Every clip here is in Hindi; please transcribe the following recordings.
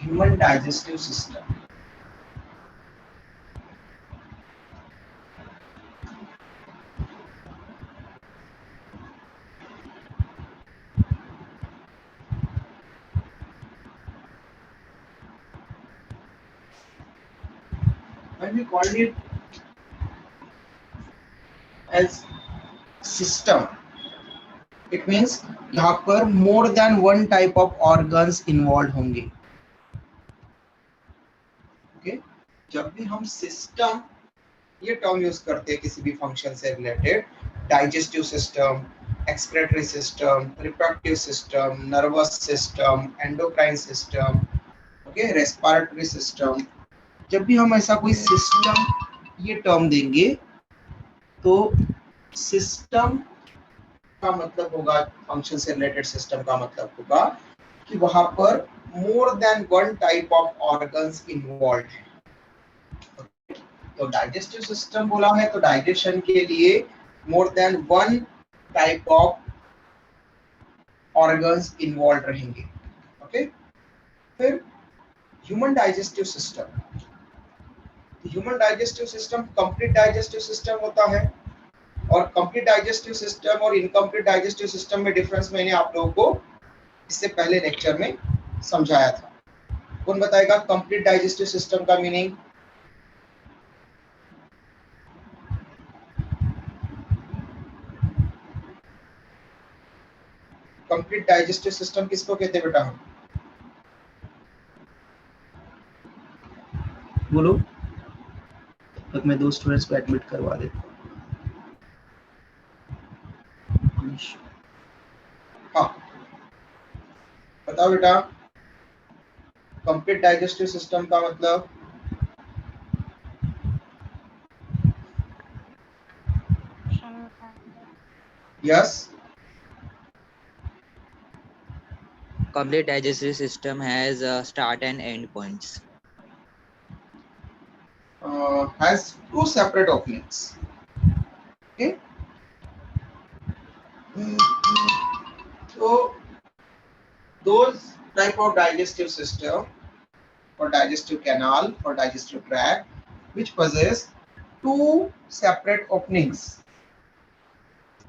Human digestive system. When we called it as system, it means यहाँ पर more than one type of organs involved होंगे। okay? जब भी हम सिस्टम ये टर्म यूज करते हैं किसी भी फंक्शन से related, digestive system, excretory system, reproductive system, nervous system, endocrine system, okay, respiratory system, जब भी हम ऐसा कोई सिस्टम ये टर्म देंगे तो सिस्टम का मतलब होगा, फंक्शन से रिलेटेड सिस्टम का मतलब होगा कि वहां पर more than one type of organs involve है। तो डाइजेस्टिव सिस्टम बोला है तो डाइजेशन के लिए more than one type of organs involve रहेंगे। ओके, फिर human digestive system, human digestive system complete digestive system होता है, और कंप्लीट डाइजेस्टिव सिस्टम और इनकम्प्लीट डाइजेस्टिव सिस्टम में डिफरेंस मैंने आप लोगों को इससे पहले लेक्चर में समझाया था। कौन बताएगा कंप्लीट डाइजेस्टिव सिस्टम का मीनिंग? कंप्लीट डाइजेस्टिव सिस्टम किसको कहते हैं बेटा? हम बोलो, तब मैं 2 स्टूडेंट्स को एडमिट करवा देता हूँ। हाँ बताओ बेटा, कंप्लीट डाइजेस्टिव सिस्टम का मतलब? Yes, Complete digestive system has start and end points. Has 2 separate openings. Okay. So those type of digestive system or digestive canal or digestive tract which possess 2 separate openings,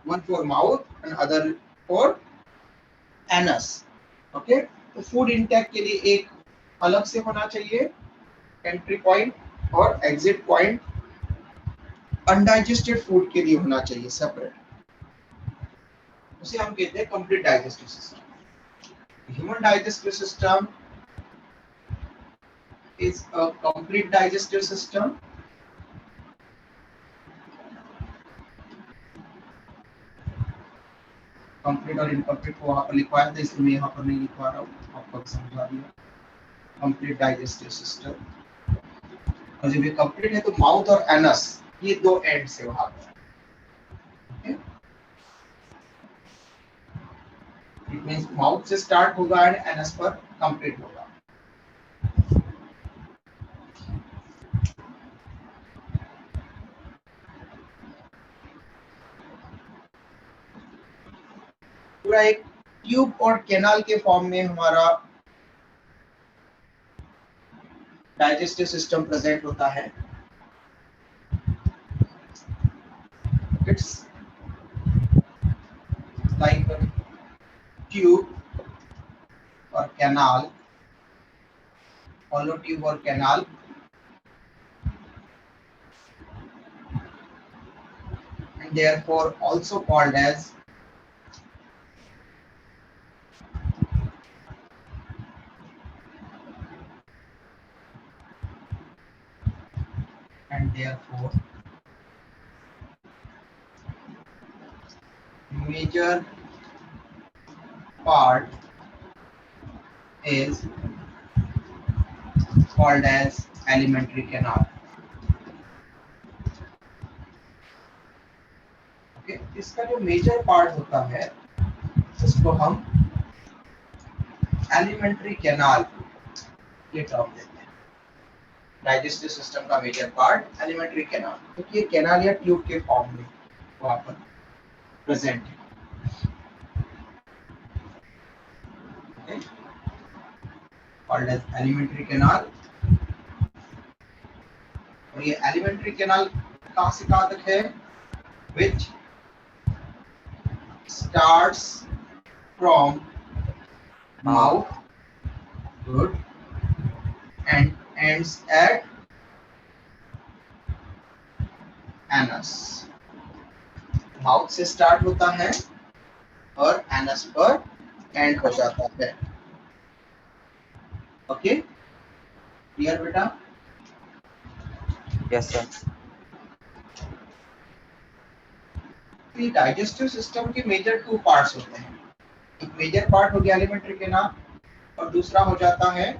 one for mouth and other for anus. Okay, तो फूड इंटेक के लिए एक अलग से होना चाहिए एंट्री पॉइंट, और एग्जिट पॉइंट अनडाइजेस्टेड फूड के लिए होना चाहिए सेपरेट, उसे हम कहते हैं complete digestive system. Human digestive system is a complete digestive system complete और इनकम्प्लीट को वहां पर लिखवाया था, इसलिए मैं यहाँ पर नहीं लिखवा रहा हूँ, आपको समझा दिया। कंप्लीट डाइजेस्टिव सिस्टम, और जब ये कंप्लीट है तो माउथ और एनस ये 2 एंड से वहां पर, इट मींस माउथ से स्टार्ट होगा एंड एनस पर कंप्लीट होगा। पूरा एक ट्यूब और कैनाल के फॉर्म में हमारा डाइजेस्टिव सिस्टम प्रेजेंट होता है। इट्स लाइक अ ट्यूब और canal, hollow tube or canal, and therefore also called as major part is called as alimentary canal. Okay, इसका जो मेजर पार्ट होता है उसको हम एलिमेंट्री कैनाल ये टर्म देते हैं। डाइजेस्टिव सिस्टम का मेजर पार्ट एलिमेंट्री कैनाल, क्योंकि ये कैनाल या ट्यूब के फॉर्म में वहां पर प्रेजेंट है। called as alimentary canal। और ये alimentary canal कहाँ से कहाँ तक है? Which starts from mouth, good, and ends at anus। Mouth से स्टार्ट होता है और एनस पर एंड हो जाता है। ओके, क्लियर बेटा? Yes, sir. डाइजेस्टिव सिस्टम के मेजर 2 पार्ट्स होते हैं। एक मेजर पार्ट हो गया एलिमेंट्री कैनाल और दूसरा हो जाता है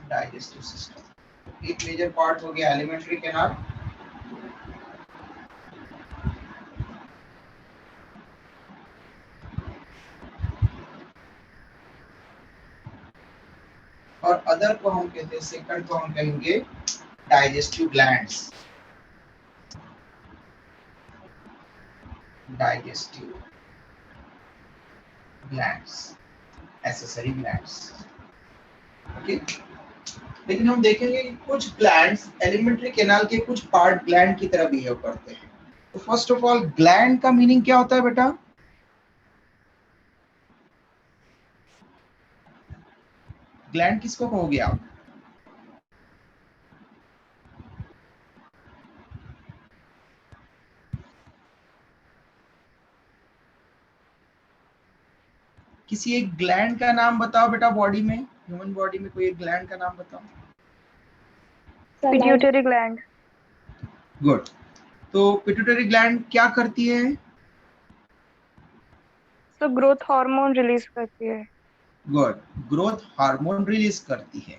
डाइजेस्टिव सिस्टम। एक मेजर पार्ट हो गया एलिमेंट्री कैनाल और अदर को हम कहते हैं, सेकंड को हम कहेंगे digestive glands. Digestive glands, accessory glands. Okay, लेकिन हम देखेंगे कि कुछ ग्लैंड्स एलिमेंट्री कैनाल के कुछ पार्ट ग्लैंड की तरह बिहेव करते हैं। तो फर्स्ट ऑफ ऑल ग्लैंड का मीनिंग क्या होता है बेटा? ग्लैंड किसको कहोगे आप? किसी एक ग्लैंड का नाम बताओ बेटा, बॉडी में, ह्यूमन बॉडी में कोई एक ग्लैंड का नाम बताओ। Pituitary gland. गुड। तो पिट्यूटरी ग्लैंड क्या करती है? तो ग्रोथ हार्मोन रिलीज करती है। गुड, ग्रोथ हार्मोन रिलीज करती है।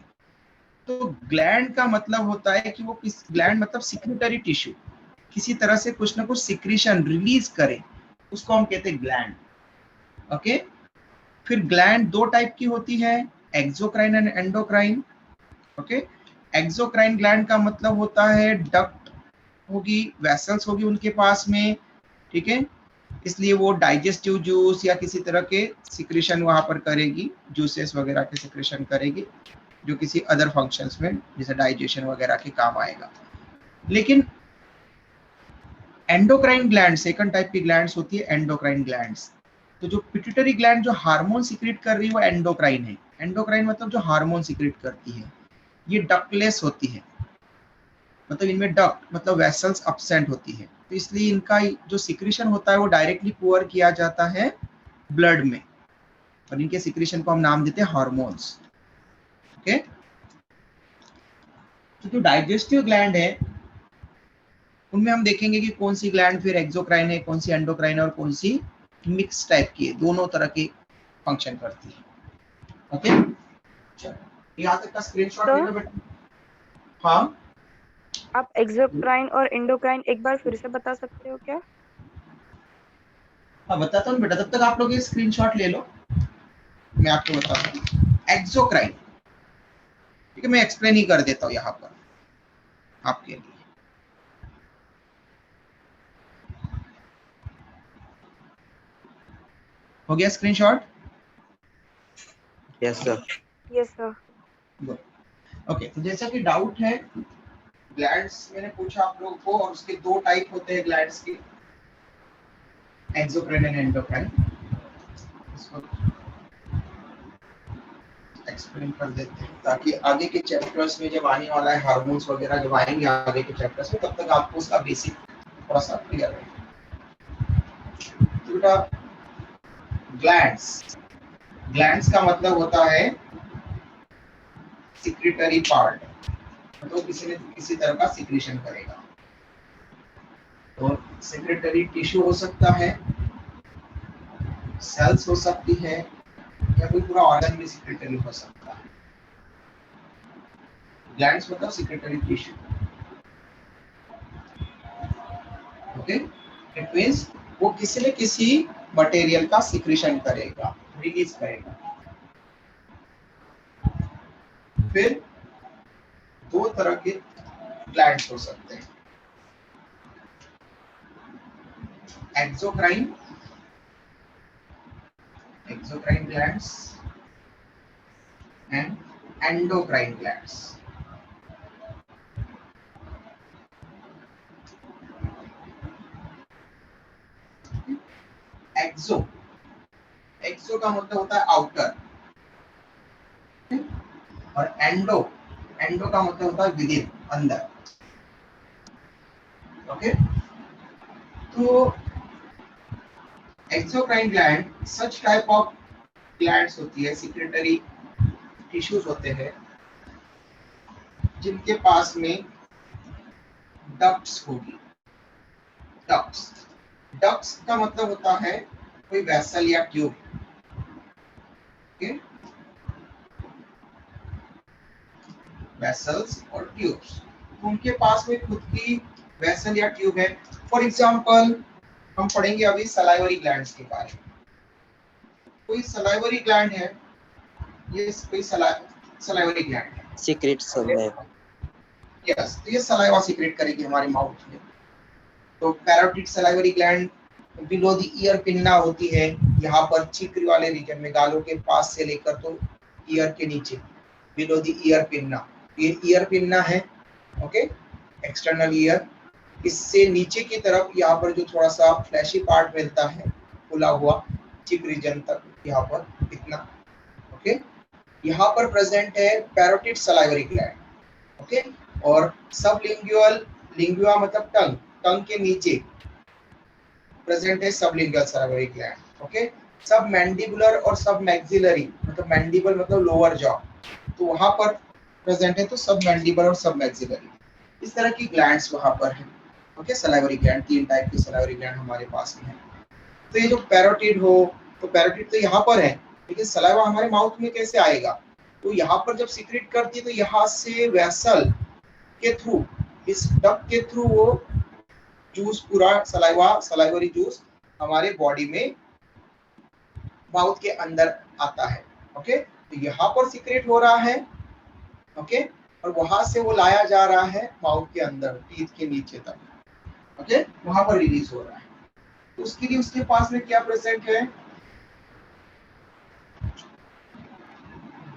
तो ग्लैंड का मतलब होता है कि वो किस, ग्लैंड मतलब सिक्रेटरी टिश्यू, किसी तरह से कुछ ना कुछ सिक्रीशन रिलीज करे, उसको हम कहते हैं ग्लैंड। ओके, फिर ग्लैंड 2 टाइप की होती है, exocrine and endocrine. Okay, exocrine gland का मतलब होता है डक्ट होगी, वेसल्स होगी उनके पास में, ठीक है, इसलिए वो डाइजेस्टिव जूस या किसी तरह के सिक्रेशन वहां पर करेगी, जूसेस वगैरह के सिक्रेशन करेगी, जो किसी अदर फंक्शंस में जैसे डाइजेशन वगैरह के काम आएगा। लेकिन एंडोक्राइन ग्लैंड, सेकंड टाइप की ग्लैंड्स होती है एंडोक्राइन ग्लैंड्स। तो जो पिट्यूटरी ग्लैंड जो हार्मोन सीक्रेट कर रही है वो एंडोक्राइन है। एंडोक्राइन मतलब जो हार्मोन सीक्रेट करती है। ये डक्टलेस होती है, मतलब इनमें डक्ट मतलब वेसल्स एब्सेंट होती है, तो इसलिए इनका जो सिक्रीशन होता है वो डायरेक्टली पुअर किया जाता है ब्लड में, और इनके सिक्रीशन को हम नाम देते हैं हार्मोन्स। ओके, तो जो डाइजेस्टिव ग्लैंड है उनमें हम देखेंगे कि कौन सी ग्लैंड फिर एक्सोक्राइन है, कौन सी एंडोक्राइन है, और कौन सी मिक्स टाइप की है, दोनों तरह की फंक्शन करती है। ओके, चलो यहाँ तक का स्क्रीनशॉट ले लो बेटा। हाँ, आप एक्सोक्राइन और एंडोक्राइन एक बार फिर से बता सकते हो क्या? हाँ बताता हूँ बेटा, तब तक आप लोग ये स्क्रीनशॉट ले लो, मैं आपको बताता हूँ। एक्सोक्राइन, ठीक है, मैं एक्सप्लेन ही कर देता हूँ यहाँ पर आपके लिए। हो गया screenshot? Yes, sir. Yes sir. Okay, तो जैसा कि डाउट है, ग्लैंड्स मैंने पूछा आप लोगों को, और उसके 2 टाइप होते हैं ग्लैंड्स के, एक्सोक्राइन एंड एंडोक्राइन। इसको एक्सप्लेन कर देते हैं ताकि आगे के चैप्टर्स में जब आने वाला है हार्मोन्स वगैरह जब आएंगे आगे के चैप्टर्स में, तब तक आपको उसका बेसिक थोड़ा सा क्लियर रहेगा। तो बेटा ग्लैंड्स, ग्लैंड्स का मतलब होता है सिक्रेटरी पार्ट, मतलब किसी ने किसी तरह का सिक्रेशन करेगा। तो सेक्रेटरी टिश्यू हो सकता है, सेल्स हो सकती है, या कोई पूरा ऑर्गन भी सेक्रेटरी हो सकता है। ग्लैंड्स मतलब secretary tissue. Okay, it means वो किसी न किसी मटेरियल का सिक्रेशन करेगा, रिलीज करेगा। फिर 2 तरह के ग्लैंड्स हो सकते हैं, exocrine exocrine glands and endocrine glands. एक्सो, एक्सो का मतलब होता है आउटर, और एंडो, एंडो का मतलब होता है विदिन, अंदर। ओके, तो exocrine gland such type of glands होती है, सिक्रेटरी टिश्यूज होते हैं जिनके पास में डक्ट्स होगी। डक्ट्स, डक्ट्स का मतलब होता है कोई वेसल या ट्यूब। ओके, वेसल्स और ट्यूब्स, तो उनके पास में खुद की वेसल या ट्यूब है। फॉर एग्जांपल हम पढ़ेंगे अभी सलाइवरी ग्लैंड्स के बारे में। कोई सलाइवरी ग्लैंड है, ये कोई सलाइवरी ग्लैंड है, सीक्रेट सलाइवा। यस, तो ये सलाइवा सीक्रेट करेगी हमारे माउथ में। तो parotid salivary gland below the ear pinna होती है, यहाँ पर चिक्र वाले रीजन में, गालों के पास से लेकर तो ईयर के नीचे, बिलो द ईयर पिन्ना, ये ईयर पिन्ना है। ओके, एक्सटर्नल ईयर, इससे नीचे की तरफ यहाँ पर जो थोड़ा सा फ्लैशी पार्ट मिलता है खुला हुआ चिक रीजन तक, यहाँ पर इतना। ओके, यहाँ पर प्रेजेंट है पैरोटिड सलाइवरी ग्लैंड। ओके, और सबलिंगुअल, लिंगुआ मतलब टंग, टंग के नीचे प्रेजेंट है सबलिंगुअल सलाइवरी ग्लैंड। ओके, सब मैंडिबुलर और सब मैक्सिलरी, मतलब मैंडिबल मतलब लोअर जॉ, तो वहां पर प्रेजेंट है, तो सब मैंडिबल और सब मैक्सिलरी, इस तरह की ग्लैंड्स वहां पर है। ओके, सलाइवरी ग्लैंड, 3 टाइप की सलाइवरी ग्लैंड हमारे पास में है। तो ये जो पैरोटिड हो, तो पैरोटिड तो यहाँ पर है, लेकिन सलाइवा हमारे माउथ में कैसे आएगा? तो यहाँ पर जब सीक्रेट करती है तो यहाँ से वेसल के थ्रू, इस डक्ट के थ्रू वो जूस, पूरा सलाइवा, सलाइवरी जूस हमारे बॉडी में माउथ के अंदर आता है। ओके, तो यहाँ पर सीक्रेट हो रहा है। ओके, और वहां से वो लाया जा रहा है माउथ के अंदर, टीथ के नीचे तक। ओके, वहां पर रिलीज हो रहा है। तो उसके लिए उसके पास में क्या प्रेजेंट है?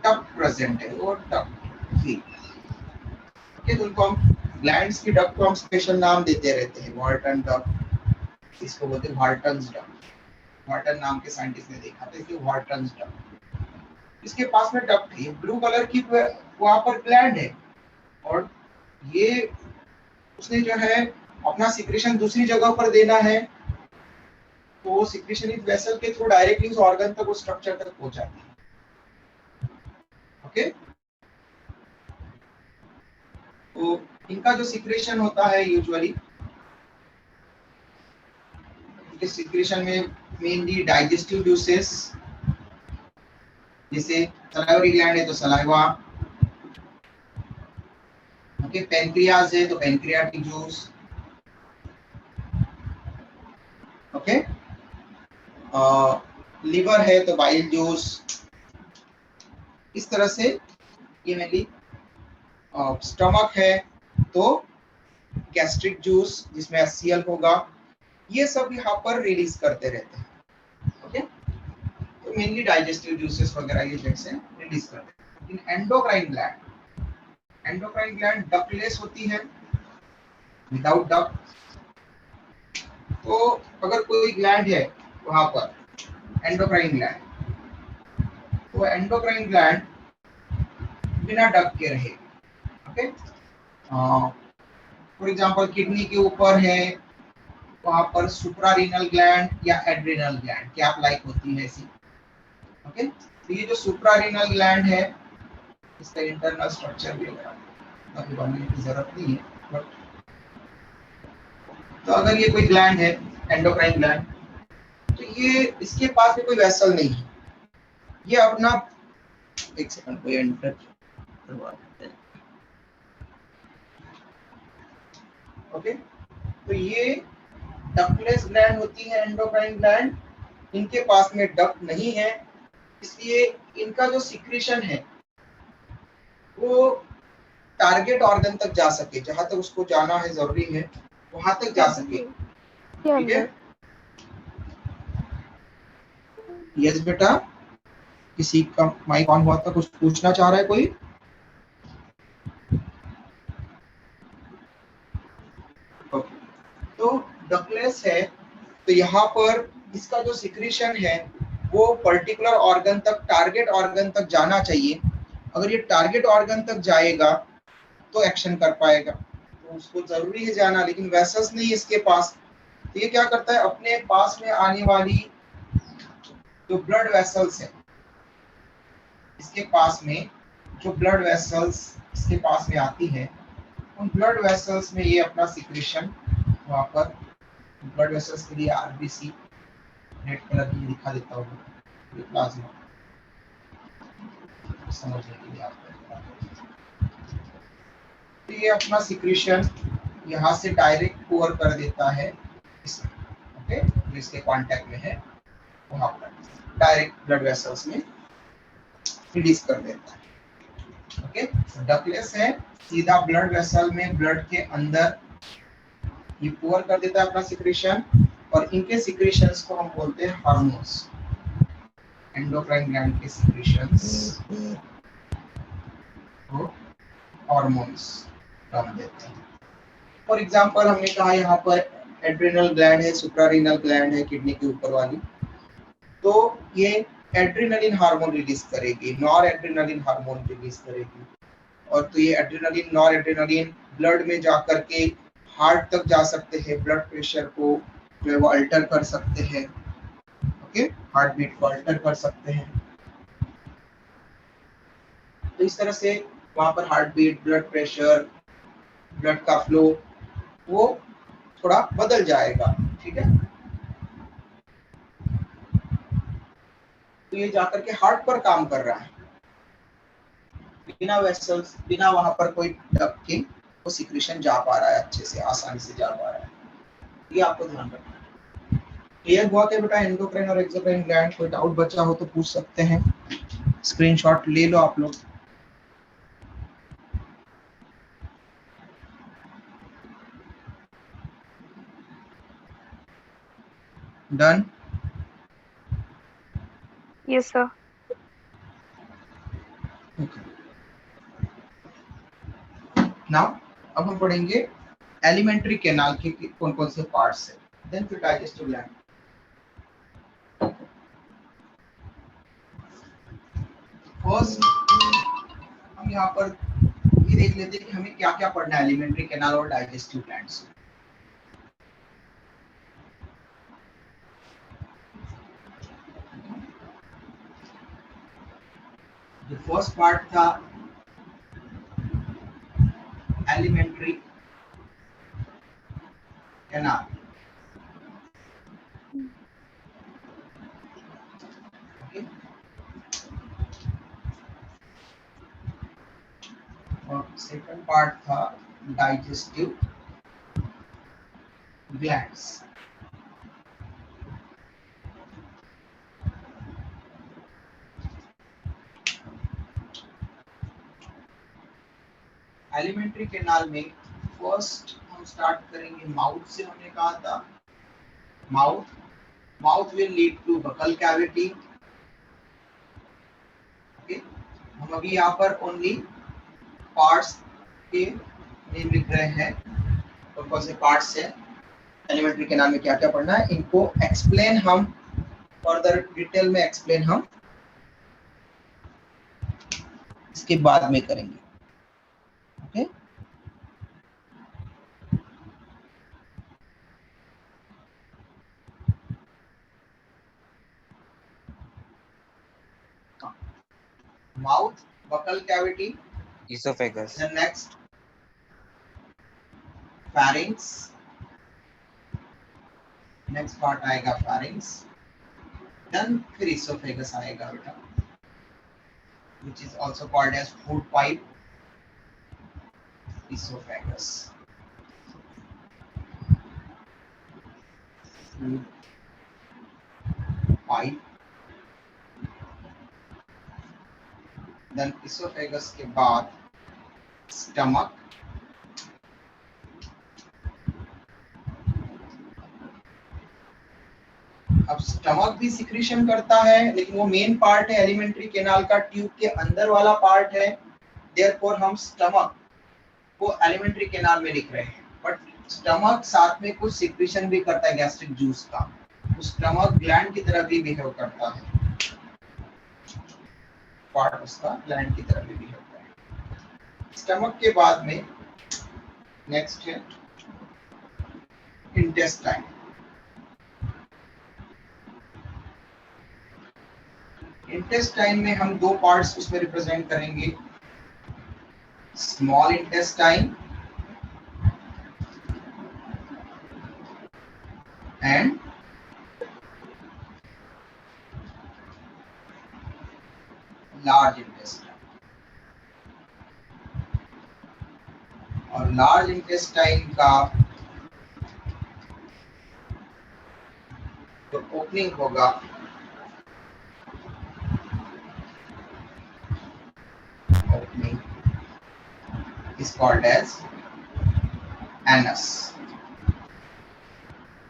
डक्ट प्रेजेंट है, वो डक्ट ही। ओके, तो उनको हम ग्लैंड्स की डक्ट को हम स्पेशल नाम देते रहते हैं, वार्टन डक्ट, इसको बोलते हैं वार्टन्स डक्ट। वार्टन नाम के साइंटिस्ट ने देखा था, इसलिए वार्टन्स डक्ट। इसके पास में डक्ट है, ब्लू कलर की वहां पर ग्लैंड है, और ये उसने जो है अपना सिक्रेशन दूसरी जगह पर देना है, तो वो सिक्रेशन इस वेसल के थ्रू डायरेक्टली उस ऑर्गन तक, उस स्ट्रक्चर तक पहुंचाती है। ओके, तो इनका जो सिक्रेशन होता है यूजुअली, इनके सिक्रेशन में मेनली डाइजेस्टिव जूसेस, जैसे सलाइवरी ग्लैंड है तो सलाइवा, ओके, पैनक्रियाज है तो पैनक्रियाटिक जूस, ओके, लिवर है तो बाइल जूस। इस तरह से ये मेनली, स्टमक है तो गैस्ट्रिक जूस जिसमें HCl होगा, ये सब यहाँ पर रिलीज करते रहते हैं। ओके, तो मेनली डाइजेस्टिव जूसेस वगैरह ये जैसे रिलीज करते हैं। लेकिन endocrine gland, endocrine gland ductless होती है, विदाउट डक्ट। तो अगर कोई ग्लैंड है वहां पर एंडोक्राइन ग्लैंड, तो एंडोक्राइन ग्लैंड बिना डक्ट के रहे। ओके, फॉर एग्जांपल किडनी के ऊपर है, वहां पर सुप्रारीनल ग्लैंड या एड्रिनल ग्लैंड क्या लाइक होती है ऐसी। ओके, तो ये जो सुप्रारीनल ग्लैंड है, इसका इंटरनल स्ट्रक्चर भी अभी बनने की जरूरत नहीं है, बट तो अगर ये कोई ग्लैंड है एंडोक्राइन ग्लैंड, तो ये इसके पास में कोई वेसल नहीं है, ये अपना, एक सेकंड कोई एंटर करवा देते हैं। ओके, तो ये डक्टलेस ग्लैंड होती है एंडोक्राइन ग्लैंड, इनके पास में डक्ट नहीं है, इसलिए इनका जो सिक्रीशन है वो टारगेट ऑर्गन तक जा सके, जहां तक उसको जाना है, जरूरी है वहां तक जा सके। ठीक है, यस बेटा, किसी का माइक ऑन हुआ था, कुछ पूछना चाह रहा है कोई? ओके, तो डकलेस है, तो यहाँ पर इसका जो सिक्रीशन है वो पर्टिकुलर ऑर्गन तक, टारगेट ऑर्गन तक जाना चाहिए। अगर ये टारगेट ऑर्गन तक जाएगा तो एक्शन कर पाएगा, तो उसको जरूरी है जाना, लेकिन वेसल्स नहीं इसके पास। तो ये क्या करता है, अपने पास में आने वाली जो ब्लड वेसल्स है, इसके पास में जो ब्लड वेसल्स इसके पास में आती है, उन ब्लड वेसल्स में ये अपना सिक्रेशन वहां पर, ब्लड वेसल्स के लिए आरबीसी रेड कलर की दिखा देता हूँ, ये प्लाज्मा समझने के लिए आपको। तो ये अपना सिक्रेशन यहाँ से डायरेक्ट पोर कर देता है इसमें, ओके, जो इसके कांटेक्ट में है वहां पर डायरेक्ट ब्लड वेसल्स में रिलीज कर देता है। ओके, डकलेस है, सीधा ब्लड वेसल में, ब्लड के अंदर ये पोर कर देता है अपना सिक्रेशन, और इनके सिक्रेशंस को हम बोलते हैं हार्मोन्स, एंडोक्राइन ग्लैंड के सिक्रेशंस को हार्मोन्स नाम देते हैं। फॉर एग्जांपल हमने कहा यहाँ पर एड्रिनल ग्लैंड है, सुप्रारीनल ग्लैंड है किडनी के ऊपर वाली, तो ये एड्रिनलिन हार्मोन रिलीज करेगी, नॉर एड्रिनलिन हार्मोन रिलीज करेगी, और तो ये एड्रिनलिन नॉर एड्रिनलिन ब्लड में जाकर के हार्ट तक जा सकते हैं, ब्लड प्रेशर को जो है वो अल्टर कर सकते हैं, ओके, हार्ट बीट को अल्टर कर सकते हैं। तो इस तरह से वहां पर heart beat, blood pressure, blood का फ्लो वो थोड़ा बदल जाएगा, ठीक है। तो ये जाकर के हार्ट पर काम कर रहा है, बिना वेसल्स, बिना वहां पर कोई डक के वो सिक्रेशन जा पा रहा है, अच्छे से आसानी से जा पा रहा है, ये आपको ध्यान रखना है। क्लियर हुआ क्या बेटा एंडोक्राइन और एक्सोक्राइन ग्लैंड? कोई डाउट बचा हो तो पूछ सकते हैं, स्क्रीनशॉट ले लो आप लोग। डन? Yes sir. नाउ अब हम पढ़ेंगे एलिमेंट्री कैनाल के कौन कौन से पार्ट्स है, देन फिर डाइजेस्टिव ग्लैंड। फर्स्ट हम यहाँ पर ये देख लेते हैं कि हमें क्या क्या पढ़ना है एलिमेंट्री कैनाल और डाइजेस्टिव ग्लैंड से। जो फर्स्ट पार्ट था एलिमेंट्री कैनाल, ओके, और सेकंड पार्ट था डाइजेस्टिव ग्लैंड्स। एलिमेंट्री कैनाल में फर्स्ट हम स्टार्ट करेंगे माउथ से, हमने कहा था mouth will lead to buccal cavity, okay. हम अभी यहाँ पर ओनली पार्ट्स के नेम लिख रहे हैं, तो कौन से पार्ट्स है एलिमेंट्री कैनाल में, क्या क्या पढ़ना है, इनको एक्सप्लेन हम फर्दर डिटेल में एक्सप्लेन हम इसके बाद में करेंगे, okay. Mouth, buccal cavity, esophagus, then next pharynx, next part आएगा pharynx, then फिर esophagus आएगा बेटा, which is also called as food pipe, esophagus, food pipe, then esophagus के बाद stomach, अब स्टमक भी सिक्रीशन करता है, लेकिन वो मेन पार्ट है एलिमेंट्री कैनाल का, ट्यूब के अंदर वाला पार्ट है, देयरफॉर हम स्टमक को एलिमेंट्री कैनाल में लिख रहे हैं। बट स्टमक साथ में कुछ सिक्रीशन भी करता है गैस्ट्रिक जूस का, तो स्टमक ग्लैंड की तरह भी बिहेव करता है, पार्ट उसका ग्लैंड की तरह भी बिहेव करता है। स्टमक के बाद में नेक्स्ट है इंटेस्टाइन। इंटेस्टाइन में हम दो पार्ट्स उसमें रिप्रेजेंट करेंगे, small intestine and large intestine. और लार्ज इंटेस्टाइन का जो ओपनिंग होगा opening is called as anus।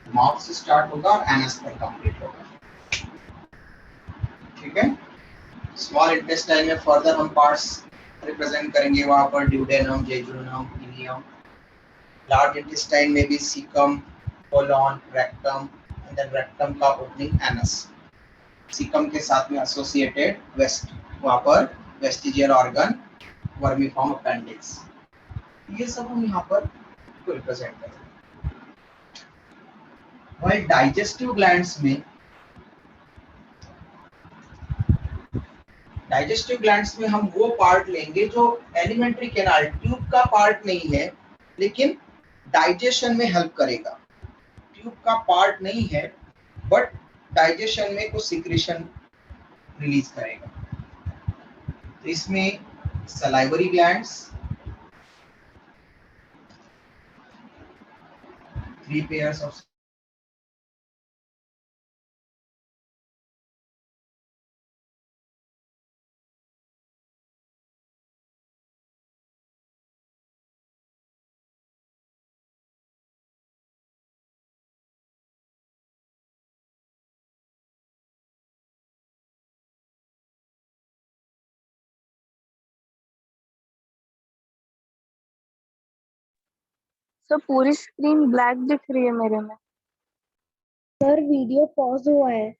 Mouth से स्टार्ट होगा और एनस पर कंप्लीट होगा, ठीक है। स्मॉल इंटेस्टाइन में फर्दर हम पार्ट्स रिप्रेजेंट करेंगे, वहां पर duodenum, jejunum, ileum. Large intestine में भी caecum, colon, rectum, and then rectum का ओपनिंग एनस। सीकम के साथ में एसोसिएटेड वेस्ट, वहां पर वेस्टिजियल ऑर्गन, वर्मीफॉर्म अपेंडिक्स, ये सब हम यहाँ पर रिप्रेजेंट करेंगे। वही डाइजेस्टिव ग्लैंड्स में, डाइजेस्टिव ग्लैंड्स में हम वो पार्ट लेंगे जो एलिमेंट्री कैनाल ट्यूब का पार्ट नहीं है, लेकिन डाइजेशन में हेल्प करेगा। ट्यूब का पार्ट नहीं है, बट डाइजेशन में कुछ सिक्रीशन रिलीज करेगा। तो इसमें salivary glands, 3 pairs of sir पूरी स्क्रीन ब्लैक दिख रही है मेरे में। सर वीडियो पॉज हुआ है।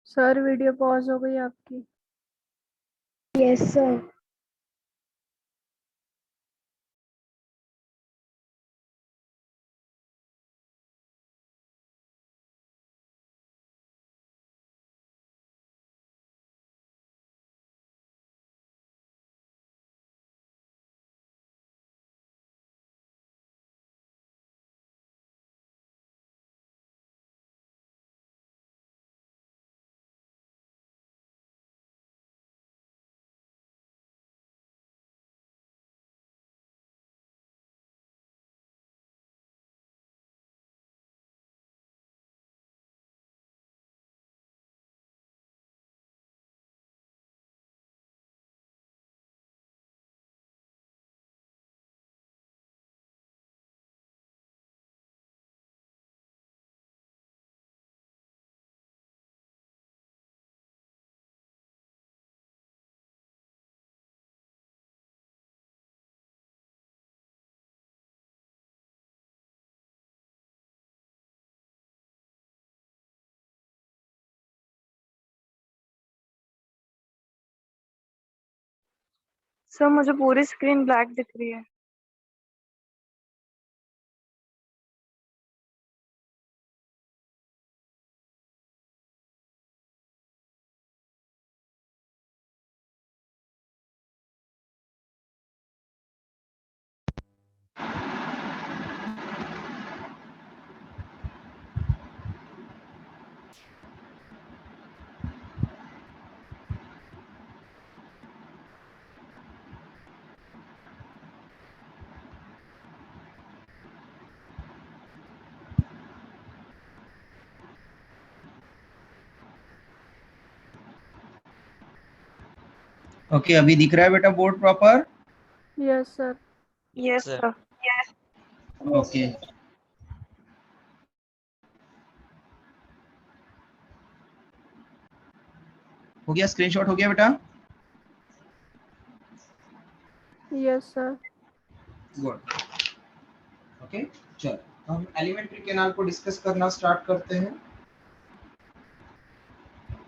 सर वीडियो पॉज हो गई आपकी। Yes sir. सर मुझे पूरी स्क्रीन ब्लैक दिख रही है। ओके अभी दिख रहा है बेटा board proper? Yes sir. Yes Sir. Sir. Okay हो गया, स्क्रीनशॉट हो गया बेटा? Yes sir. गुड। ओके चलो हम एलिमेंट्री कैनाल को डिस्कस करना स्टार्ट करते हैं।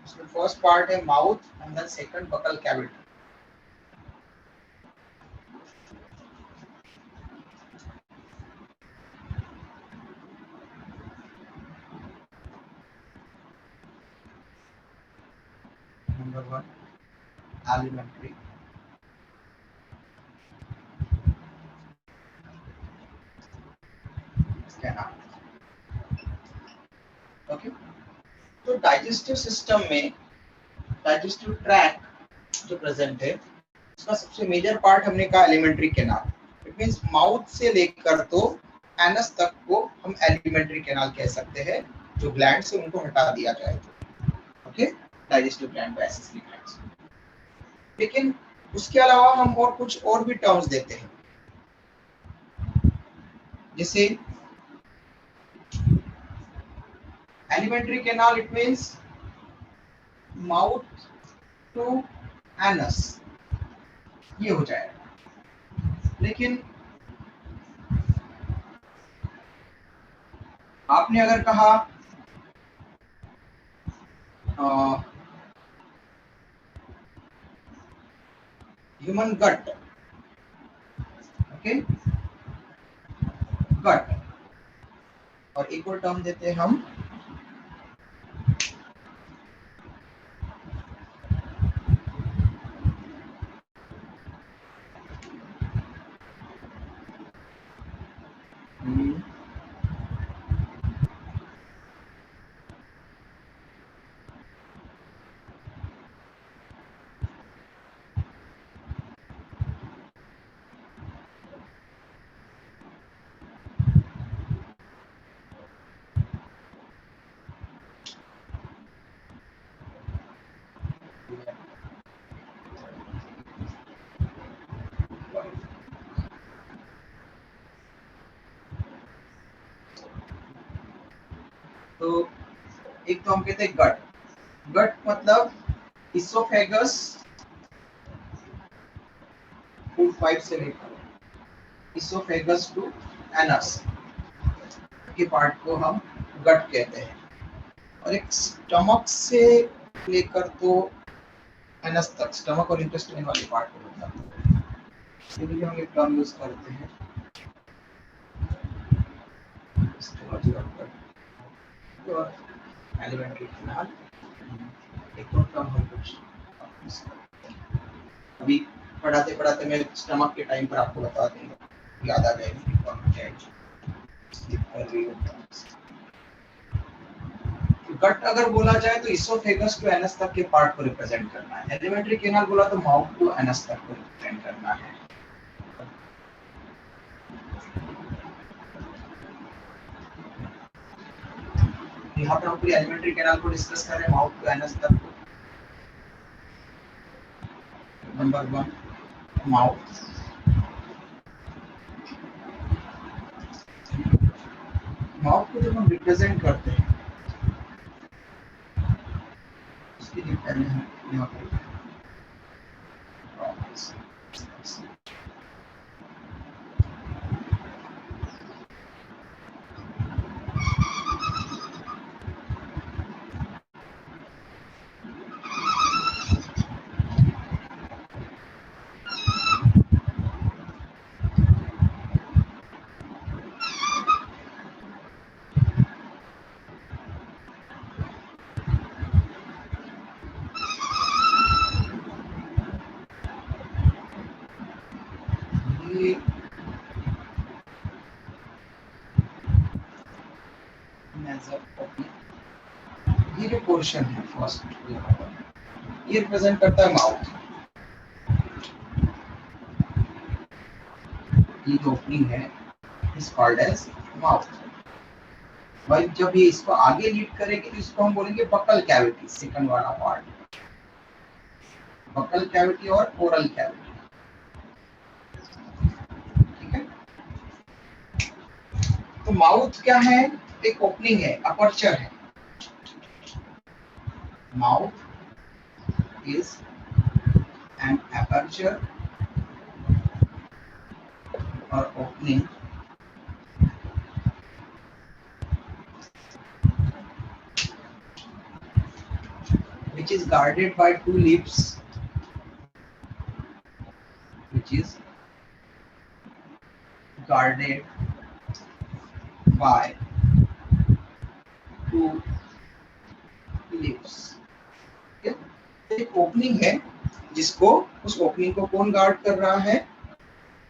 उसमें फर्स्ट पार्ट है mouth and then second buccal cavity. Number 1 elementary canal. Okay तो डाइजेस्टिव सिस्टम में डाइजेस्टिव ट्रैक्ट जो प्रेजेंट है उसका सबसे मेजर पार्ट हमने कहा elementary canal. It means mouth से लेकर तो एनस तक को हम एलिमेंट्री कैनाल कह सकते हैं, जो ग्लैंड्स है उनको हटा दिया जाए तो। Okay digestive gland accessory glands. लेकिन उसके अलावा हम और कुछ और भी टर्म्स देते हैं, जैसे elementary canal it means mouth to anus, ये हो जाएगा। लेकिन आपने अगर कहा ह्यूमन गट, ओके गट, और एक और टर्म देते हैं हम तो एक तो हम कहते हैं गट। गट मतलब इसोफेगस फूड पाइप से लेकर इसोफेगस टू एनस के पार्ट को हम गट कहते हैं, और एक स्टमक से लेकर तो एनस तक, स्टमक और इंटेस्टाइन वाली पार्ट को बताते हैं। इसके लिए हम एक टर्म यूज करते हैं और एलिमेंट्री कैनाल। एक और टर्म हम कुछ अभी पढ़ाते पढ़ाते मैं स्टमक के टाइम पर आपको बता दूंगा, याद आ जाएगी। गट अगर बोला जाए तो इसोफेगस टू एनस तक के पार्ट को रिप्रेजेंट करना है। एलिमेंट्री कैनाल बोला तो माउथ टू एनस तक को रिप्रेजेंट करना है। यहाँ पर हम पूरी एलिमेंट्री कैनाल को डिस्कस कर रहे हैं, माउथ टू एनस तक को। नंबर 1 माउथ, माउथ को जब हम रिप्रेजेंट करते हैं उसके लिए पहले हम यहाँ पर ये जो पोर्शन है फर्स्ट, ये रिप्रेजेंट करता है माउथ। ये जो ओपनिंग है इस कॉल्ड एज माउथ। भाई जब ये इसको आगे लीड करेगी तो इसको हम बोलेंगे बकल कैविटी, सेकंड वाला पार्ट। बकल कैविटी और ओरल कैविटी, ठीक है। तो माउथ क्या है, एक ओपनिंग है, अपर्चर है। माउथ इज एन अपर्चर और opening which is guarded by two lips, which is guarded by two lips, ठीक है। एक ओपनिंग है जिसको, उस ओपनिंग को कौन गार्ड कर रहा है,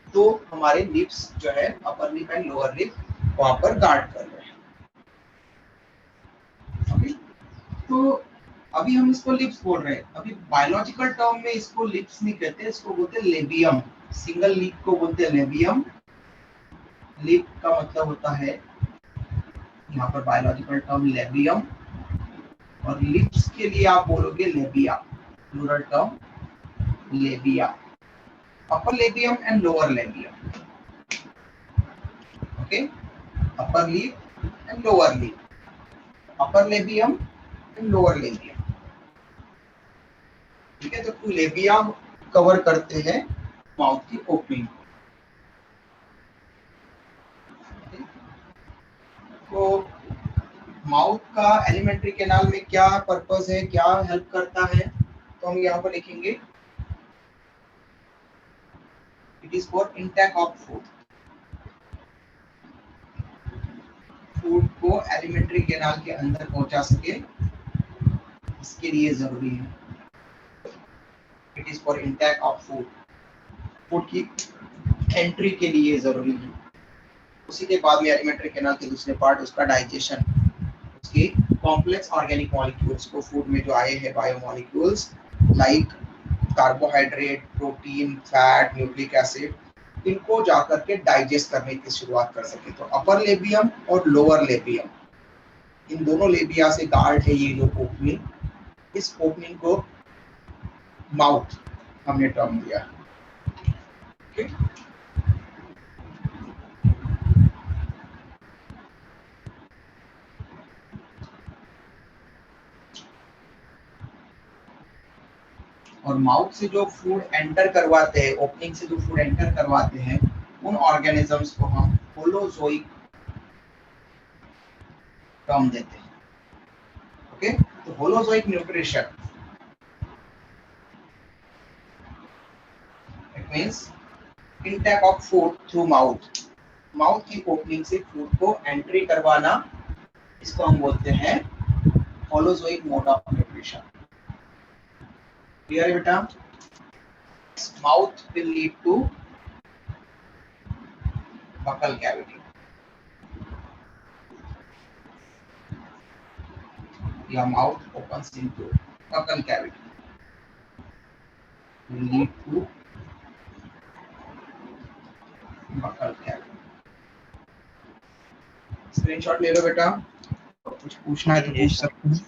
तो हमारे लिप्स जो है, अपर लिप एंड लोअर लिप वहां पर गार्ड कर रहे हैं। ओके, तो अभी हम इसको लिप्स बोल रहे हैं। अभी बायोलॉजिकल टर्म में इसको लिप्स नहीं कहते, इसको बोलते हैं लेबियम। सिंगल लिप को बोलते हैं लेबियम। लिप का मतलब होता है यहाँ पर बायोलॉजिकल टर्म लेबियम, और लिप्स के लिए आप बोलोगे labia, plural term labia. Upper labium and lower labium, okay, upper lip and lower lip, upper labium and lower labium, ठीक है। तो टू लेबिया कवर करते हैं माउथ की ओपनिंग। तो माउथ का एलिमेंट्री कैनाल में क्या पर्पस है, क्या हेल्प करता है, तो हम यहाँ पर लिखेंगे it is for intake of food. Food को एलिमेंट्री कैनाल के अंदर पहुंचा सके, इसके लिए जरूरी है। It is for intake of food, food की एंट्री के लिए जरूरी है। उसी के बाद में एलिमेंट्री कैनाल के दूसरे पार्ट, उसका डाइजेशन, उसके कॉम्प्लेक्स ऑर्गेनिक मॉलिक्यूल्स को, फूड में जो आए हैं biomolecules like carbohydrate, protein, fat, nucleic acid, इनको जाकर के डाइजेस्ट करने की शुरुआत कर सके। तो अपर लेबियम और लोअर लेबियम, इन दोनों लेबिया से गार्ड है ये लोग ओपनिंग। इस ओपनिंग को माउथ हमने टर्म दिया, ठीक। और माउथ से जो फूड एंटर करवाते हैं, ओपनिंग से जो फूड एंटर करवाते हैं, उन ऑर्गेनिजम्स को हम होलोजोइक टर्म देते हैं, ओके। तो holozoic nutrition, it means intake of food through mouth. Mouth की ओपनिंग से फूड को एंट्री करवाना, इसको हम बोलते हैं holozoic mode of nutrition. Clear है बेटा? Mouth will lead to buccal cavity. Your mouth opens into buccal cavity, will lead to buccal cavity. Screenshot ले लो बेटा, कुछ पूछना है तो पूछ सकते हैं।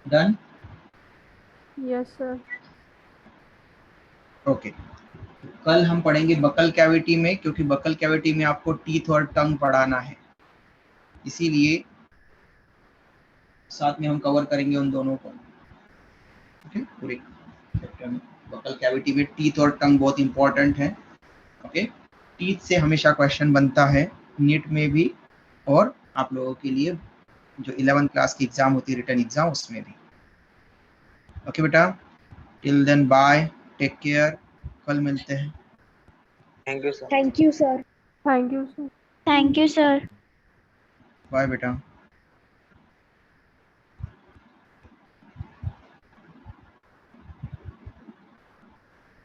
डन? Yes, sir. ओके, कल हम पढ़ेंगे बकल कैविटी में, क्योंकि बकल कैविटी में आपको टीथ और टंग पढ़ाना है, इसीलिए साथ में हम कवर करेंगे उन दोनों को, ओके। पूरे चैप्टर में बकल कैविटी में टीथ और टंग बहुत इंपॉर्टेंट है, ओके। टीथ से हमेशा क्वेश्चन बनता है नीट में भी, और आप लोगों के लिए जो 11th क्लास की एग्जाम होती है, रिटन एग्जाम, उसमें भी। ओके बेटा, till then bye, take care, कल मिलते हैं। Thank you, sir. Thank you, sir. Thank you, sir. Thank you, sir. Bye बेटा।